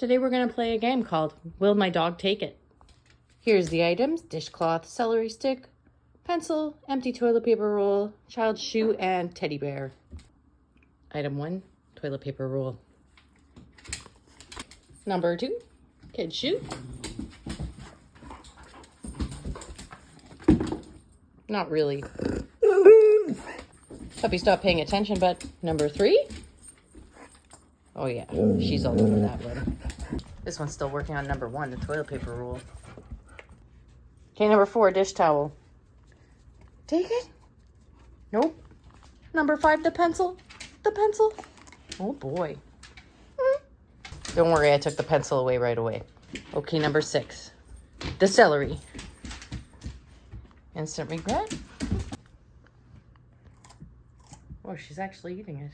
Today we're going to play a game called Will My Dog Take It? Here's the items: dishcloth, celery stick, pencil, empty toilet paper roll, child's shoe, and teddy bear. Item 1, toilet paper roll. Number 2, kid's shoe. Not really. Puppy stopped paying attention, but number 3. Oh yeah, she's all over that one. This one's still working on number 1, the toilet paper roll. Okay, number 4, dish towel. Take it? Nope. Number 5, the pencil. The pencil. Oh boy. Don't worry, I took the pencil away right away. Okay, number 6, the celery. Instant regret. Oh, she's actually eating it.